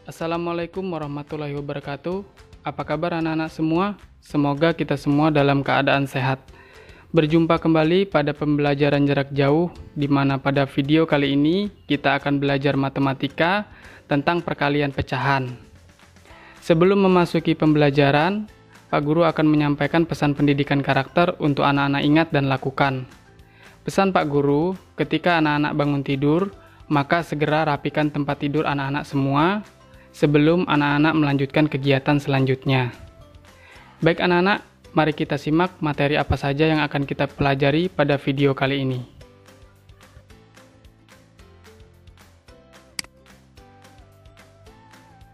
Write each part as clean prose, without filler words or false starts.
Assalamualaikum warahmatullahi wabarakatuh. Apa kabar anak-anak semua? Semoga kita semua dalam keadaan sehat. Berjumpa kembali pada pembelajaran jarak jauh, di mana pada video kali ini kita akan belajar matematika tentang perkalian pecahan. Sebelum memasuki pembelajaran, Pak Guru akan menyampaikan pesan pendidikan karakter untuk anak-anak ingat dan lakukan. Pesan Pak Guru, ketika anak-anak bangun tidur, maka segera rapikan tempat tidur anak-anak semua sebelum anak-anak melanjutkan kegiatan selanjutnya. Baik anak-anak, mari kita simak materi apa saja yang akan kita pelajari pada video kali ini.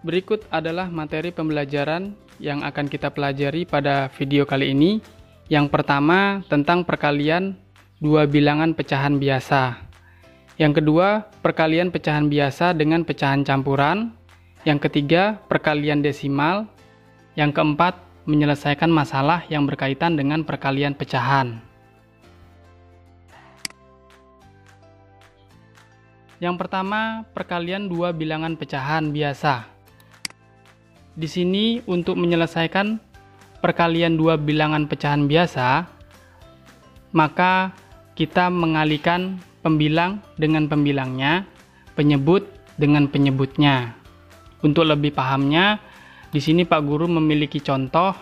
Berikut adalah materi pembelajaran yang akan kita pelajari pada video kali ini. Yang pertama, tentang perkalian dua bilangan pecahan biasa. Yang kedua, perkalian pecahan biasa dengan pecahan campuran. Yang ketiga, perkalian desimal. Yang keempat, menyelesaikan masalah yang berkaitan dengan perkalian pecahan. Yang pertama, perkalian dua bilangan pecahan biasa. Di sini untuk menyelesaikan perkalian dua bilangan pecahan biasa, maka kita mengalihkan pembilang dengan pembilangnya, penyebut dengan penyebutnya. Untuk lebih pahamnya, di sini Pak Guru memiliki contoh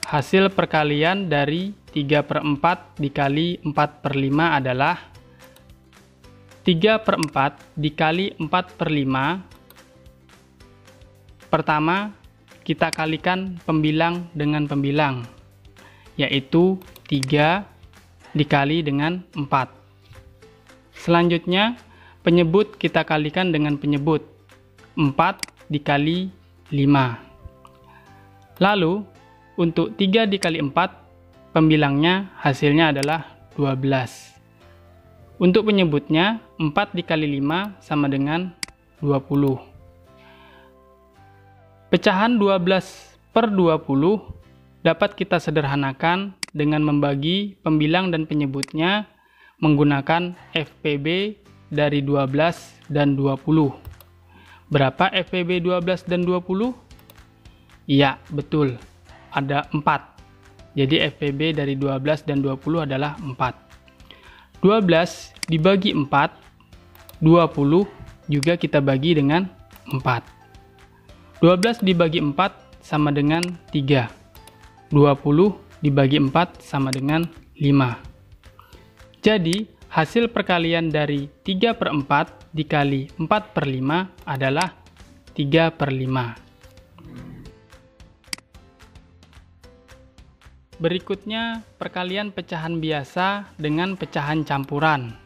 hasil perkalian dari 3/4 dikali 4/5 adalah 3/4 dikali 4/5. Pertama, kita kalikan pembilang dengan pembilang, yaitu 3 dikali dengan 4. Selanjutnya, penyebut kita kalikan dengan penyebut, 4 dikali 5. Lalu, untuk 3 dikali 4, pembilangnya hasilnya adalah 12. Untuk penyebutnya, 4 dikali 5 sama dengan 20. Pecahan 12/20 dapat kita sederhanakan dengan membagi pembilang dan penyebutnya menggunakan FPB dari 12 dan 20. Berapa FPB 12 dan 20? Iya, betul. Ada 4. Jadi FPB dari 12 dan 20 adalah 4. 12 dibagi 4, 20 juga kita bagi dengan 4. 12 dibagi 4 sama dengan 3. 20 dibagi 4 sama dengan 5. Jadi, hasil perkalian dari 3/4 dikali 4/5 adalah 3/5. Berikutnya, perkalian pecahan biasa dengan pecahan campuran.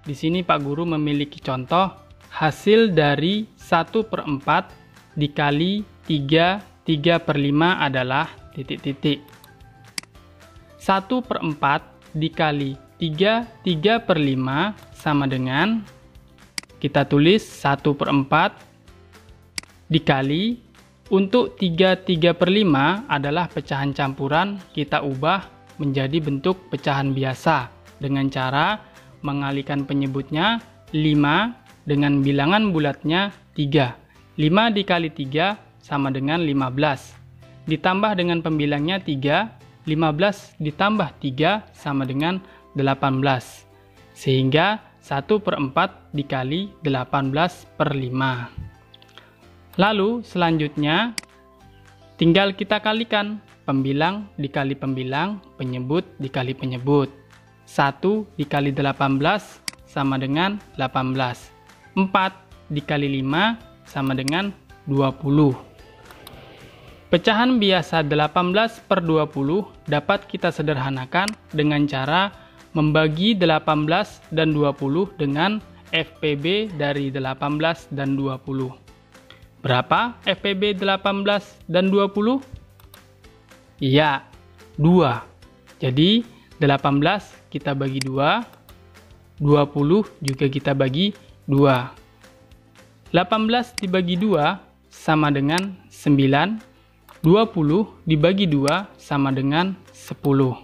Di sini Pak Guru memiliki contoh hasil dari 1/4 dikali 3/5 adalah titik-titik. 1/4 dikali 3/5 sama dengan, kita tulis 1/4 dikali, untuk 3/5 adalah pecahan campuran, kita ubah menjadi bentuk pecahan biasa dengan cara mengalihkan penyebutnya 5 dengan bilangan bulatnya 3. 5 dikali 3 sama dengan 15. Ditambah dengan pembilangnya 3, 15 ditambah 3 sama dengan 18. Sehingga 1/4 dikali 18/5. Lalu selanjutnya tinggal kita kalikan pembilang dikali pembilang, penyebut dikali penyebut. 1 dikali 18 sama dengan 18. 4 dikali 5 sama dengan 20. Pecahan biasa 18/20 dapat kita sederhanakan dengan cara membagi 18 dan 20 dengan FPB dari 18 dan 20. Berapa FPB 18 dan 20? Iya, 2. Jadi 18 kita bagi 2, 20 juga kita bagi 2. 18 dibagi 2 sama dengan 9, 20 dibagi 2 sama dengan 10.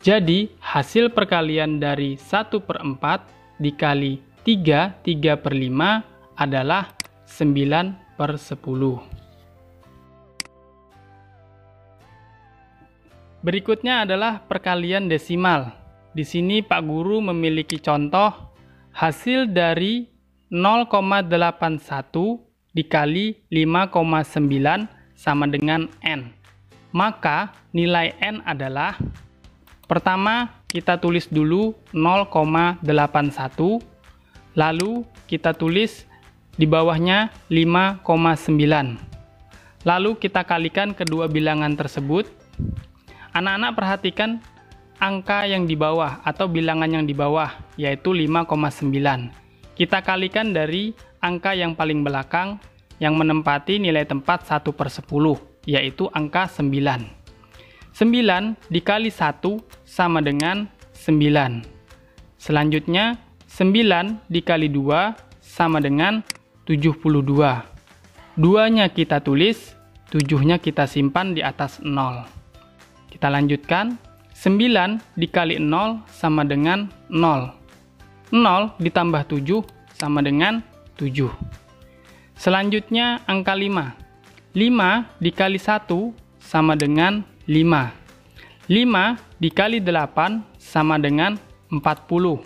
Jadi, hasil perkalian dari 1/4 dikali 3/5 adalah 9/10. 1/10. Berikutnya adalah perkalian desimal. Di sini Pak Guru memiliki contoh hasil dari 0,81 dikali 5,9 sama dengan N. Maka nilai N adalah, pertama kita tulis dulu 0,81, lalu kita tulis di bawahnya 5,9. Lalu kita kalikan kedua bilangan tersebut. Anak-anak perhatikan angka yang di bawah atau bilangan yang di bawah, yaitu 5,9. Kita kalikan dari angka yang paling belakang yang menempati nilai tempat 1/10, yaitu angka 9. 9 dikali 1 sama dengan 9. Selanjutnya, 9 dikali 2 sama dengan 72. 2-nya kita tulis, 7-nya kita simpan di atas 0. Kita lanjutkan, 9 dikali 0 sama dengan 0. 0 ditambah 7 sama dengan 7. Selanjutnya angka 5. 5 dikali 1 sama dengan 5. 5 dikali 8 sama dengan 40.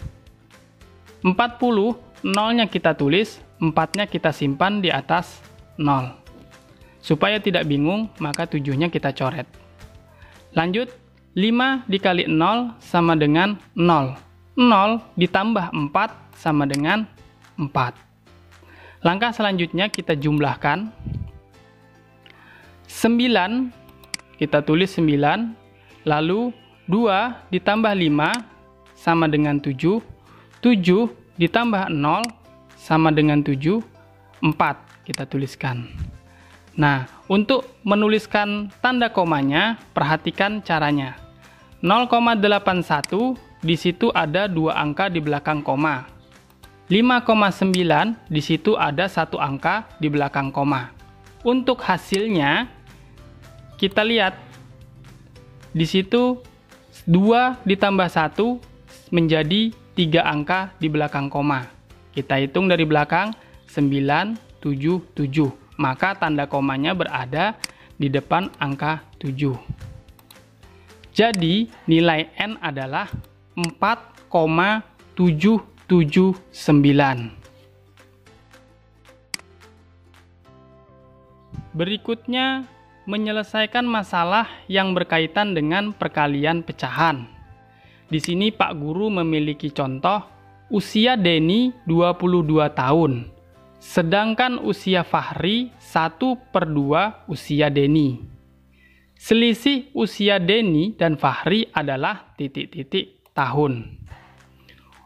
40, 0-nya kita tulis, 4-nya kita simpan di atas 0. Supaya tidak bingung, maka 7-nya kita coret. Lanjut, 5 dikali 0 sama dengan 0. 0 ditambah 4 sama dengan 4. Langkah selanjutnya kita jumlahkan. 9, kita tulis 9, lalu 2 ditambah 5 sama dengan 7, 7 ditambah 0 sama dengan 7, 4 kita tuliskan. Nah, untuk menuliskan tanda komanya, perhatikan caranya. 0,81, di situ ada 2 angka di belakang koma. 5,9, di situ ada 1 angka di belakang koma. Untuk hasilnya, kita lihat, di situ 2 ditambah 1 menjadi 3 angka di belakang koma. Kita hitung dari belakang, 9, 7, 7. Maka tanda komanya berada di depan angka 7. Jadi, nilai N adalah 4,779. Berikutnya, menyelesaikan masalah yang berkaitan dengan perkalian pecahan. Di sini Pak Guru memiliki contoh, usia Denny 22 tahun, sedangkan usia Fahri 1/2 usia Denny. Selisih usia Denny dan Fahri adalah titik-titik tahun.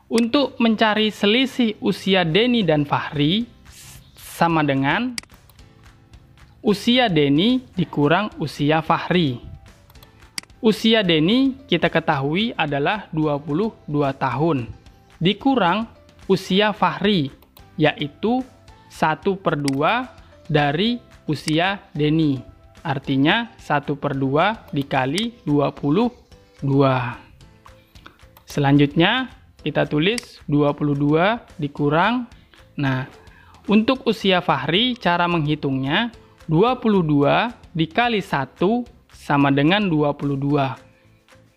Untuk mencari selisih usia Denny dan Fahri sama dengan usia Denny dikurang usia Fahri. Usia Denny kita ketahui adalah 22 tahun. Dikurang usia Fahri, yaitu 1/2 dari usia Denny. Artinya 1/2 dikali 22. Selanjutnya kita tulis 22 dikurang. Nah, untuk usia Fahri cara menghitungnya 22 dikali 1 sama dengan 22.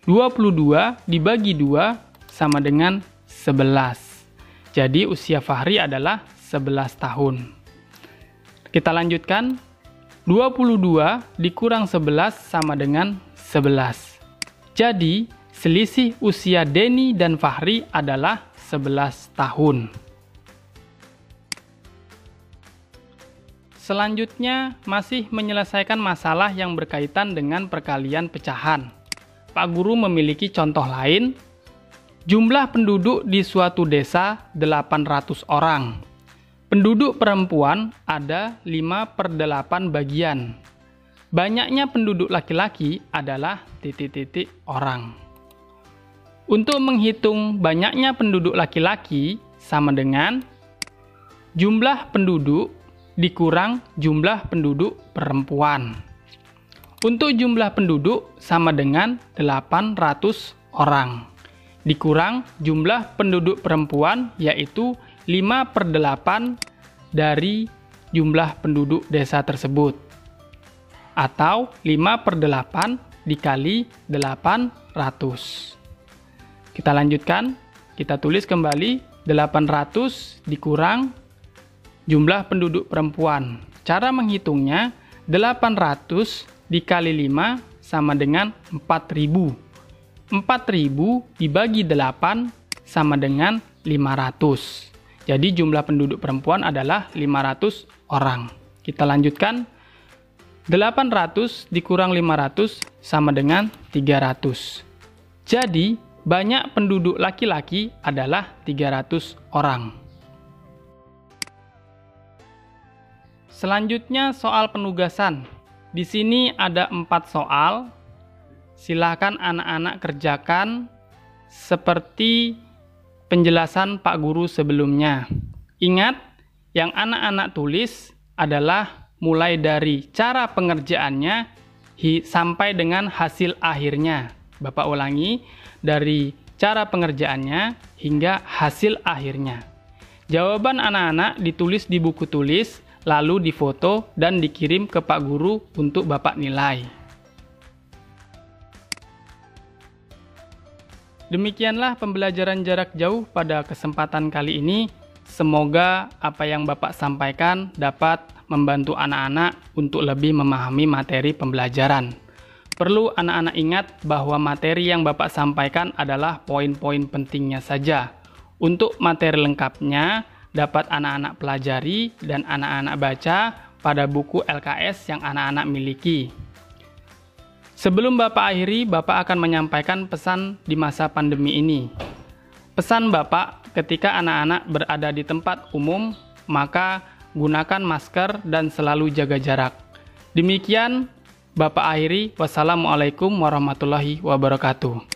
22 dibagi 2 sama dengan 11. Jadi usia Fahri adalah 11 tahun. Kita lanjutkan. 22 dikurang 11 sama dengan 11. Jadi selisih usia Denny dan Fahri adalah 11 tahun. Selanjutnya masih menyelesaikan masalah yang berkaitan dengan perkalian pecahan. Pak Guru memiliki contoh lain. Jumlah penduduk di suatu desa 800 orang. Penduduk perempuan ada 5/8 bagian. Banyaknya penduduk laki-laki adalah titik-titik orang. Untuk menghitung banyaknya penduduk laki-laki sama dengan jumlah penduduk dikurang jumlah penduduk perempuan. Untuk jumlah penduduk sama dengan 800 orang. Dikurang jumlah penduduk perempuan yaitu 5/8 dari jumlah penduduk desa tersebut. Atau 5/8 dikali 800. Kita lanjutkan, kita tulis kembali 800 dikurang jumlah penduduk perempuan. Cara menghitungnya 800 dikali 5 sama dengan 4.000. 4.000 dibagi 8 sama dengan 500. Jadi jumlah penduduk perempuan adalah 500 orang. Kita lanjutkan. 800 dikurang 500 sama dengan 300. Jadi, banyak penduduk laki-laki adalah 300 orang. Selanjutnya soal penugasan. Di sini ada 4 soal. Silakan anak-anak kerjakan seperti penjelasan Pak Guru sebelumnya. Ingat, yang anak-anak tulis adalah mulai dari cara pengerjaannya sampai dengan hasil akhirnya. Bapak ulangi, dari cara pengerjaannya hingga hasil akhirnya. Jawaban anak-anak ditulis di buku tulis, lalu difoto dan dikirim ke Pak Guru untuk Bapak nilai. Demikianlah pembelajaran jarak jauh pada kesempatan kali ini. Semoga apa yang Bapak sampaikan dapat membantu anak-anak untuk lebih memahami materi pembelajaran. Perlu anak-anak ingat bahwa materi yang Bapak sampaikan adalah poin-poin pentingnya saja. Untuk materi lengkapnya dapat anak-anak pelajari dan anak-anak baca pada buku LKS yang anak-anak miliki. Sebelum Bapak akhiri, Bapak akan menyampaikan pesan di masa pandemi ini. Pesan Bapak, ketika anak-anak berada di tempat umum, maka gunakan masker dan selalu jaga jarak. Demikian Bapak akhiri. Wassalamualaikum warahmatullahi wabarakatuh.